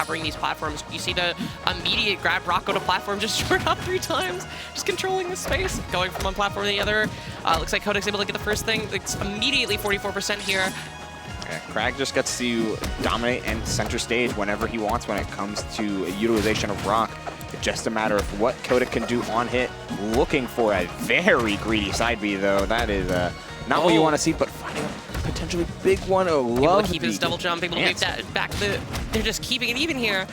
covering these platforms. You see the immediate grab rock go to platform, just short up 3 times, just controlling the space, going from one platform to the other. Looks like Codek's able to get the first thing. It's immediately 44% here. Yeah, Kragg just gets to dominate and center stage whenever he wants when it comes to utilization of rock. It's just a matter of what Codek can do on hit. Looking for a very greedy side B, though. That is not what you want to see, but finding a potentially big one. Able to keep his double jump, able to move that back. They're just keeping it even here.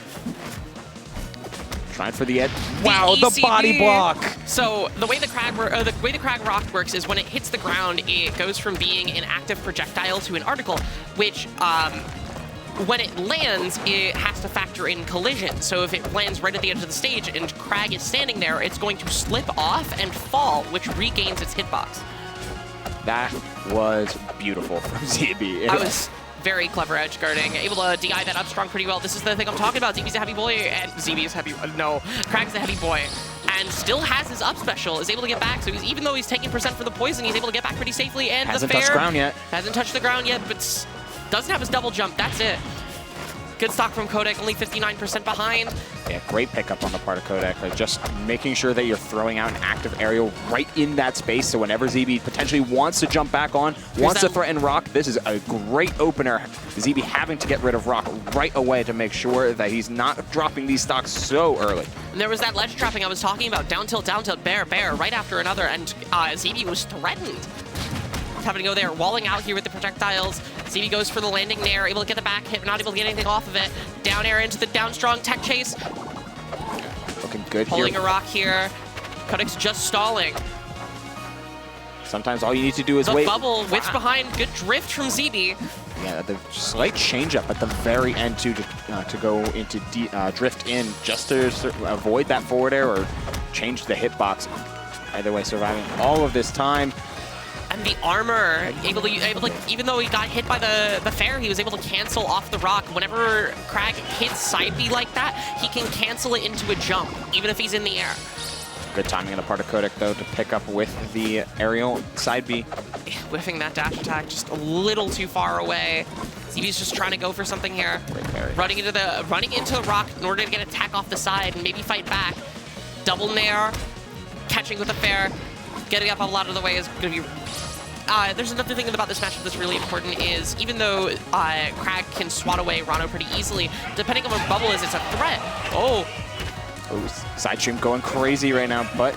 Trying for the edge. Wow, the body block. So the way the Kragg rock works is when it hits the ground, it goes from being an active projectile to an article, which when it lands, it has to factor in collision. So if it lands right at the edge of the stage and Kragg is standing there, it's going to slip off and fall, which regains its hitbox. That was beautiful from ZeeBee. That was very clever edge guarding, able to DI that up strong pretty well. This is the thing I'm talking about. ZeeBee's a heavy boy, and ZeeBee's heavy. No, Kragg's a heavy boy, and still has his up special. Is able to get back. So even though he's taking percent for the poison, he's able to get back pretty safely. And hasn't the fair touched the ground yet. Hasn't touched the ground yet, but doesn't have his double jump. That's it. Good stock from Codek, only 59% behind. Yeah, great pickup on the part of Codek. Like just making sure that you're throwing out an active aerial right in that space, so whenever ZeeBee potentially wants to jump back on, wants to threaten rock, this is a great opener. ZeeBee having to get rid of rock right away to make sure that he's not dropping these stocks so early. And there was that ledge trapping I was talking about, down tilt, bair, right after another, and ZeeBee was threatened. Having to go there, walling out here with the projectiles. ZeeBee goes for the landing nair, able to get the back hit, not able to get anything off of it. Down air into the down strong tech chase. Looking good Pulling here. a rock here. Codek's just stalling. Sometimes all you need to do is wait. The bubble, whips behind, good drift from ZeeBee. Yeah, the slight changeup at the very end too, to go into drift in, just to avoid that forward air or change the hitbox. Either way, surviving all of this time. And the armor, able to, even though he got hit by the fair, he was able to cancel off the rock. Whenever Kragg hits side B like that, he can cancel it into a jump, even if he's in the air. Good timing on the part of Codek, though, to pick up with the aerial side B. Whiffing that dash attack just a little too far away. ZeeBee's just trying to go for something here. Running into the rock in order to get an attack off the side and maybe fight back. Double nair, catching with the fair, getting up a lot of the way is going to be... there's another thing about this matchup that's really important is even though Kragg can swat away Ranno pretty easily, depending on where Bubble is, it's a threat. Oh, side stream going crazy right now, but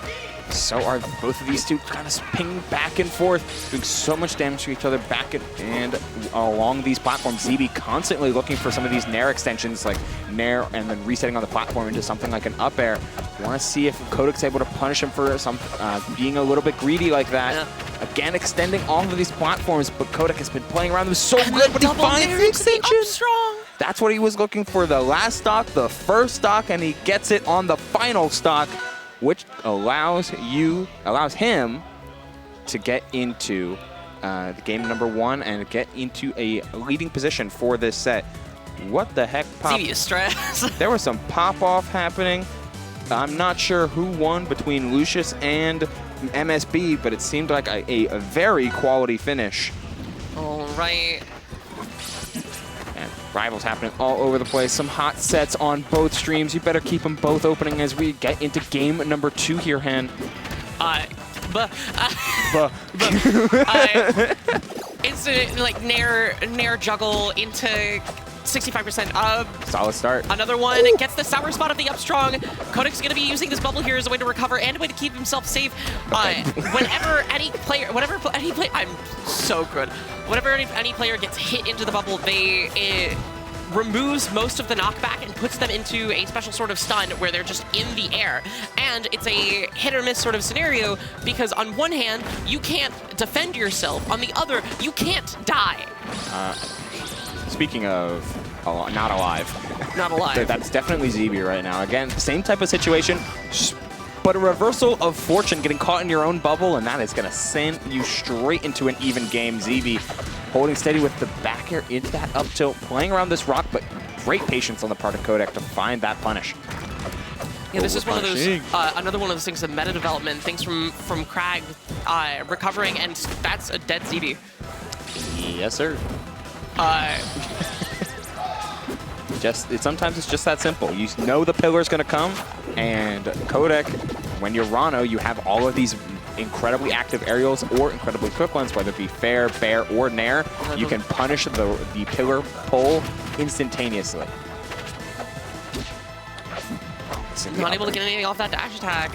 so are both of these two kind of pinging back and forth, doing so much damage to each other back and along these platforms. ZeeBee constantly looking for some of these nair extensions, like nair and then resetting on the platform into something like an up air. Want to see if Codek's able to punish him for some being a little bit greedy like that. Yeah. Again, extending all of these platforms, but Codek has been playing around them so good, but he finds the extension. Strong. That's what he was looking for, the last stock, the first stock, and he gets it on the final stock, which allows him to get into the game number 1 and get into a leading position for this set. What the heck, Pop? ZeeBee is stressed. There was some pop-off happening. I'm not sure who won between Lucius and MSB, but it seemed like a very quality finish. All right. And Rivals happening all over the place. Some hot sets on both streams. You better keep them both opening as we get into game number 2 here, Hen. Instant like nair juggle into 65%. Solid start. Another one gets the sour spot of the up strong. Codek's going to be using this bubble here as a way to recover and a way to keep himself safe. Whenever any player, I'm so good. Whenever any player gets hit into the bubble, it removes most of the knockback and puts them into a special sort of stun where they're just in the air. And it's a hit or miss sort of scenario because on one hand, you can't defend yourself. On the other, you can't die. Speaking of not alive. Not alive. That's definitely ZeeBee right now. Again, same type of situation, but a reversal of fortune, getting caught in your own bubble, and that is going to send you straight into an even game. ZeeBee holding steady with the back air into that up tilt, playing around this rock, but great patience on the part of Codek to find that punish. Yeah, this is one of those, another one of those things, the meta development, things from Kragg recovering, and that's a dead ZeeBee. Yes, sir. Sometimes it's just that simple. You know the pillar's going to come, and Codek, when you're Ranno, you have all of these incredibly active aerials or incredibly quick ones, whether it be fair, bear, or nair. You can punish the pillar pull instantaneously. Not able to get anything off that dash attack.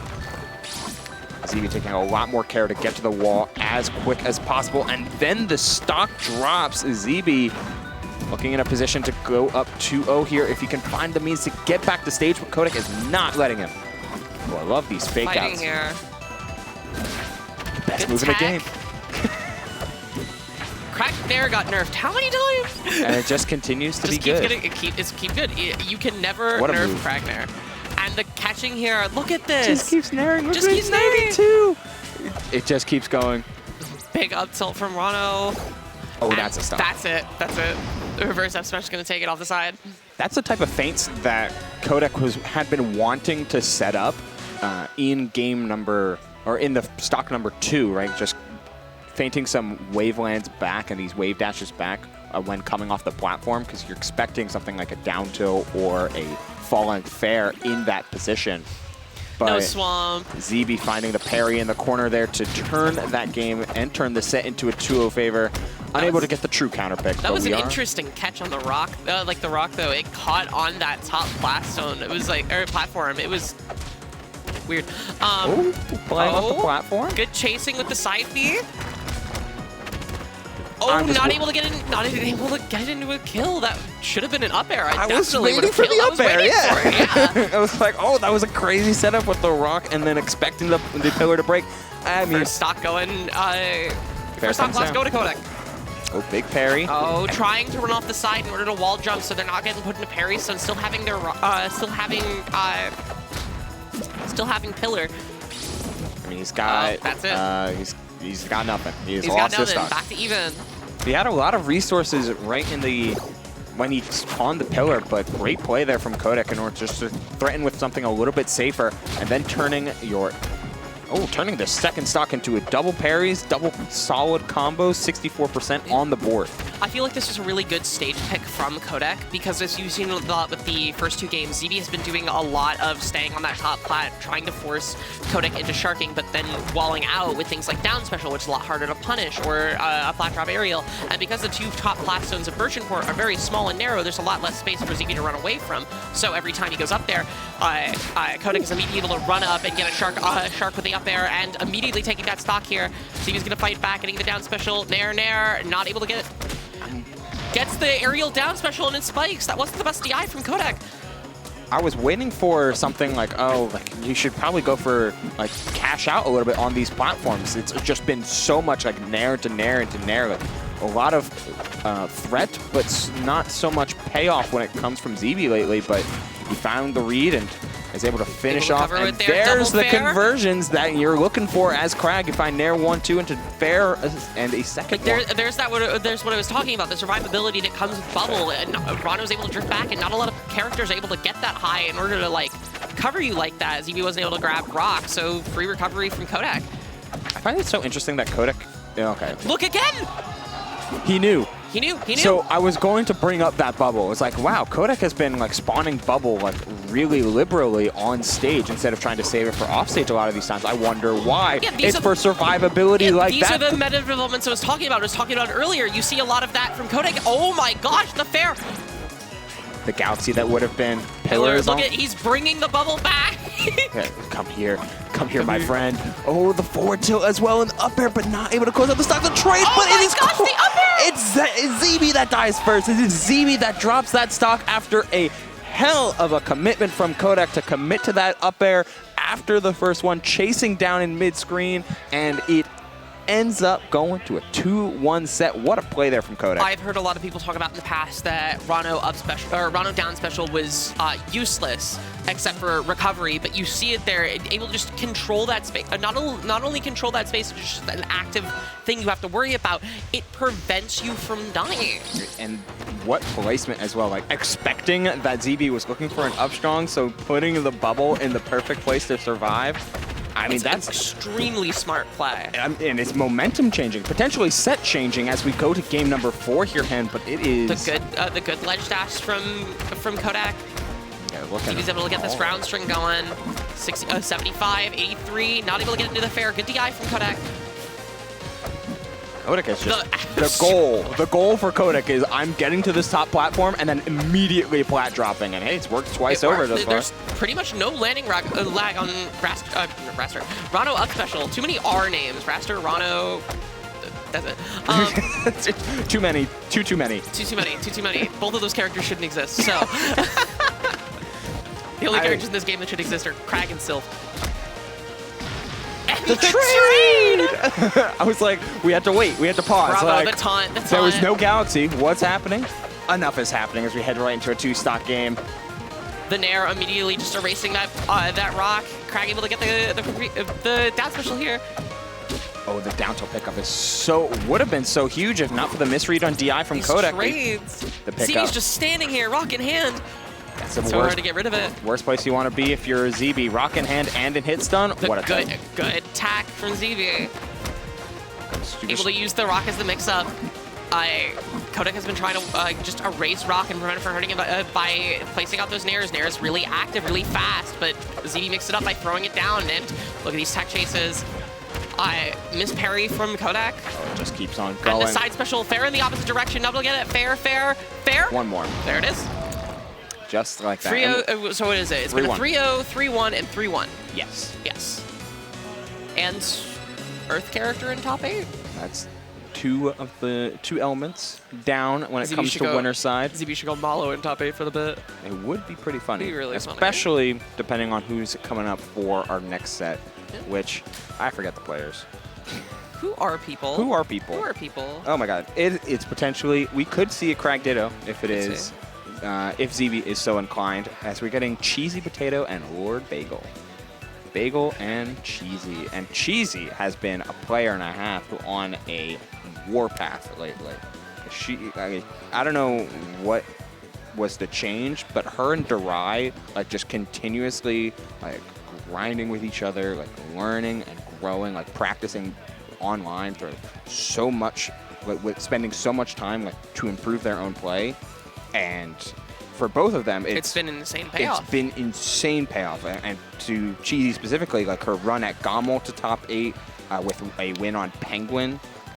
ZeeBee taking a lot more care to get to the wall as quick as possible, and then the stock drops. ZeeBee looking in a position to go up 2-0 here if he can find the means to get back to stage, but Codek is not letting him. Oh, I love these fake Fighting outs. here. Best Good move in the game. Kragg there got nerfed how many times? And it just continues to be good. It's keep good. You can never What a nerf move. Kragg there. And the catching here, look at this. Just keeps naring. Just keeps naring. Too. It just keeps going. Big up tilt from Ranno. Oh, And that's a stop. That's it. That's it. The reverse F smash is going to take it off the side. That's the type of feints that Codek had been wanting to set up in game number, or in the stock number 2, right? Just feinting some wavelands back and these wave dashes back when coming off the platform, because you're expecting something like a down tilt or a fallen fair in that position. But No swamp. ZeeBee finding the parry in the corner there to turn that game and turn the set into a 2-0 favor. Unable to get the true counter pick. That was an interesting catch on the rock. Like the rock, though, it caught on that top blaststone. It was like, or platform. It was weird. Playing off the platform. Good chasing with the side B. Oh, not able to get it into a kill. That should have been an up air. I was definitely waiting for the up air, yeah. I was like, oh, that was a crazy setup with the rock and then expecting the pillar to break. I mean, First stock going, first stock class go to Codek. Oh, big parry. Oh, trying to run off the side in order to wall jump, so they're not getting put into parry. So still having their, still having pillar. I mean, he's got. That's it. He's got nothing. He's got lost his nothing. stock. Back to even. He had a lot of resources right in the when he spawned the pillar, but great play there from Codek in order just to threaten with something a little bit safer, and then turning the second stock into a double parries, double solid combos, 64% on the board. I feel like this was a really good stage pick from Codek, because as you've seen a lot with the first 2 games, ZeeBee has been doing a lot of staying on that top plat, trying to force Codek into sharking, but then walling out with things like down special, which is a lot harder to punish, or a flat drop aerial. And because the 2 top plat zones of Birchenport are very small and narrow, there's a lot less space for ZeeBee to run away from. So every time he goes up there, Codek is immediately able to run up and get a shark with the up air, and immediately taking that stock here. ZeeBee's going to fight back, getting the down special. Nair, not able to get it. Gets the aerial down special and it spikes. That wasn't the best DI from Codek. I was waiting for something like, oh, like you should probably go for like cash out a little bit on these platforms. It's just been so much like nair to nair into nair, like a lot of threat, but not so much payoff when it comes from ZeeBee lately. But he found the read and is able to finish off. And there's the conversions that you're looking for as Kragg. You find nair 1-2 into fair and a second one. There's what I was talking about, the survivability that comes with bubble, and Ranno's able to drift back, and not a lot of characters are able to get that high in order to like cover you like that. ZeeBee wasn't able to grab rock, so free recovery from Codek. I find it so interesting that Codek. Okay. Look again. He knew. He knew. So I was going to bring up that bubble. It's like, wow, Codek has been like spawning bubble like really liberally on stage instead of trying to save it for off stage a lot of these times. I wonder why. Yeah, it's for survivability like these that. These are the meta developments I was talking about. Earlier. You see a lot of that from Codek. Oh my gosh, the fair. The Galaxy that would have been pillars. Look at, he's bringing the bubble back. Yeah, come here, my friend. Oh, the forward tilt as well, and up air, but not able to close out the stock. The trade, but it is the up air! It's ZeeBee that dies first. It is ZeeBee that drops that stock after a hell of a commitment from Codek to commit to that up air after the first one, chasing down in mid-screen, and it ends up going to a 2-1 set. What a play there from Codek. I've heard a lot of people talk about in the past that Ranno down special was useless except for recovery, but you see it there, able to just control that space. Not only control that space, it's just an active thing you have to worry about. It prevents you from dying. And what placement as well, like expecting that ZeeBee was looking for an up strong, so putting the bubble in the perfect place to survive. I mean, that's extremely smart play. And it's momentum changing, potentially set changing as we go to game number 4 here, Hen. But it is the good ledge dash from Codek. ZeeBee's able to get this ground string going. 75, 83, not able to get into the fair. Good DI from Codek. Codek is just the goal. The goal for Codek is I'm getting to this top platform and then immediately plat dropping. And hey, it's worked twice over thus far. There's pretty much no landing lag on Ranno up special. Too many R names. Raster, Ranno. That's it. Too many. Too many. Too many. Both of those characters shouldn't exist. So the only characters in this game that should exist are Kragg and Sylph. The trade! I was like, we had to wait. We had to pause. Bravo, like, the taunt. There was no Galaxy. What's happening? Enough is happening as we head right into a 2-stock game. The Nair immediately just erasing that rock. Kragg able to get the down special here. Oh, the down tilt pickup is would have been so huge if not for the misread on DI from Codek. Trades. The pickup. ZeeBee's just standing here, rock in hand. That's the so hard to get rid of it. Worst place you want to be if you're a ZeeBee. Rock in hand and in hit stun. What a good attack from ZeeBee. Able to use the rock as the mix-up. Codek has been trying to just erase rock and prevent it from hurting him by placing out those nairs. Nair is really active, really fast, but ZeeBee mixed it up by throwing it down. And look at these tech chases. Miss parry from Codek. Oh, it just keeps on going. And the side special, fair in the opposite direction. Not able to get it. Fair. One more. There it is. Just like that. 3-0, so what is it? It's been a 3-0, 3-1, and 3-1. Yes. And Earth character in top 8. That's two elements down when it comes to winner's side. ZeeBee should go Malo in top 8 for the bit. It would be pretty funny. Really especially funny. Depending on who's coming up for our next set, which I forget the players. Who are people? Oh my god. It's potentially, we could see a Kragg Ditto if it is. If ZeeBee is so inclined, as we're getting Cheesy Potato and Lord Bagel. Bagel and Cheesy. And Cheesy has been a player and a half on a warpath lately. I don't know what was the change, but her and Darai, like, just continuously, like, grinding with each other, like, learning and growing, like, practicing online for so much, with spending so much time, like, to improve their own play. And for both of them, it's been an insane payoff. It's been insane payoff. And to Cheesy specifically, like her run at Gommel to top 8 with a win on Penguin